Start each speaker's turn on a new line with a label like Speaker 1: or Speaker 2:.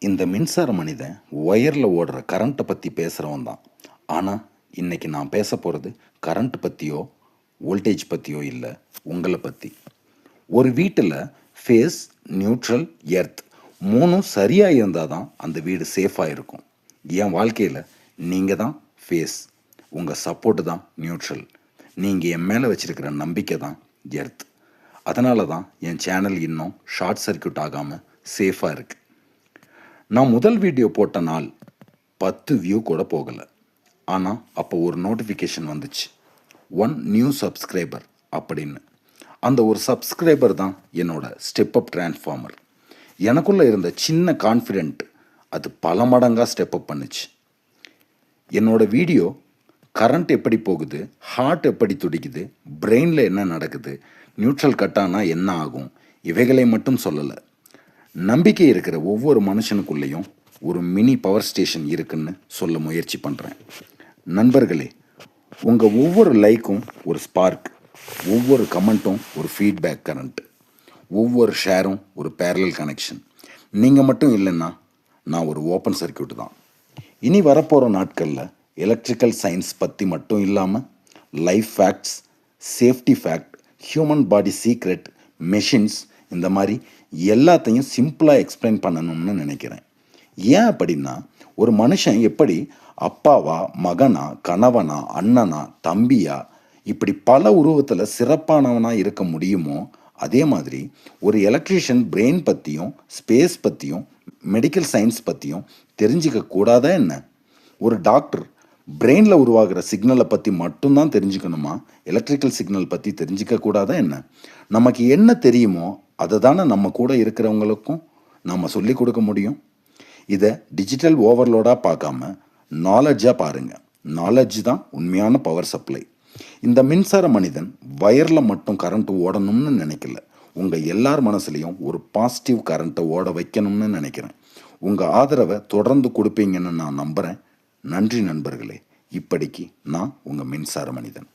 Speaker 1: இந்த மின்சார மனிதன் ஒயரில் ஓடுற கரண்ட்டை பற்றி பேசுகிறவன் தான். ஆனால் இன்றைக்கி நான் பேச போகிறது கரண்ட் பற்றியோ வோல்டேஜ் பற்றியோ இல்லை, உங்களை பற்றி. ஒரு வீட்டில் ஃபேஸ், நியூட்ரல், எர்த் மூணும் சரியாக இருந்தால் தான் அந்த வீடு சேஃபாக இருக்கும். என் வாழ்க்கையில் நீங்கள் தான் ஃபேஸ், உங்கள் சப்போர்ட்டு தான் நியூட்ரல், நீங்கள் என் மேலே வச்சுருக்கிற நம்பிக்கை தான் எர்த். அதனால தான் என் சேனல் இன்னும் ஷார்ட் சர்க்யூட் ஆகாமல் சேஃபாக இருக்குது. நான் முதல் வீடியோ போட்ட நாள் 10 வியூ கூட போகலை. ஆனால் அப்போ ஒரு நோட்டிஃபிகேஷன் வந்துச்சு, 1 நியூ சப்ஸ்கிரைபர் அப்படின்னு. அந்த ஒரு சப்ஸ்கிரைபர் தான் என்னோட ஸ்டெப் அப் டிரான்ஸ்ஃபார்மர். எனக்குள்ளே இருந்த சின்ன கான்ஃபிடென்ட் அது பல மடங்காக ஸ்டெப் அப் பண்ணுச்சு. என்னோட வீடியோ கரண்ட் எப்படி போகுது, ஹார்ட் எப்படி துடிக்குது, பிரெயினில் என்ன நடக்குது, நியூட்ரல் கட்டானா என்ன ஆகும், இவைகளை மட்டும் சொல்லலை. நம்பிக்கை இருக்கிற ஒவ்வொரு மனுஷனுக்குள்ளேயும் ஒரு மினி பவர் ஸ்டேஷன் இருக்குன்னு சொல்ல முயற்சி பண்ணுறேன். நண்பர்களே, உங்கள் ஒவ்வொரு லைக்கும் ஒரு ஸ்பார்க், ஒவ்வொரு கமெண்ட்டும் ஒரு ஃபீட்பேக் கரண்ட், ஒவ்வொரு ஷேரும் ஒரு பேரலல் கனெக்ஷன். நீங்கள் மட்டும் இல்லைன்னா நான் ஒரு ஓப்பன் சர்க்யூட் தான். இனி வரப்போகிற நாட்களில் எலக்ட்ரிக்கல் சயின்ஸ் பற்றி மட்டும் இல்லாமல் life facts, safety fact, human body secret, machines, இந்த மாதிரி எல்லாத்தையும் சிம்பிளாக எக்ஸ்பிளைன் பண்ணணும்னு நினைக்கிறேன். ஏன் அப்படின்னா, ஒரு மனுஷன் எப்படி அப்பாவா, மகனா, கணவனா, அண்ணனா, தம்பியா, இப்படி பல உருவத்தில் சிறப்பானவனாக இருக்க முடியுமோ, அதே மாதிரி ஒரு எலக்ட்ரீஷியன் பிரெயின் பற்றியும் ஸ்பேஸ் பற்றியும் மெடிக்கல் சயின்ஸ் பற்றியும் தெரிஞ்சிக்க கூடாதா என்ன? ஒரு டாக்டர் பிரெயினில் உருவாகிற சிக்னலை பற்றி மட்டும்தான் தெரிஞ்சுக்கணுமா, எலக்ட்ரிக்கல் சிக்னல் பற்றி தெரிஞ்சிக்க கூடாதா என்ன? நமக்கு என்ன தெரியுமோ அதை தானே நம்ம கூட இருக்கிறவங்களுக்கும் நம்ம சொல்லி கொடுக்க முடியும். இதை டிஜிட்டல் ஓவர்லோடாக பார்க்காம நாலெட்ஜாக பாருங்கள். நாலெட்ஜ் தான் உண்மையான பவர் சப்ளை. இந்த மின்சார மனிதன் வயரில் மட்டும் கரண்ட் ஓடணும்னு நினைக்கல, உங்கள் எல்லார் மனசுலையும் ஒரு பாசிட்டிவ் கரண்ட்டை ஓட வைக்கணும்னு நினைக்கிறேன். உங்கள் ஆதரவை தொடர்ந்து கொடுப்பீங்கன்னு நான் நம்புகிறேன். நன்றி நண்பர்களே. இப்படிக்கு நான் உங்கள் மின்சார மனிதன்.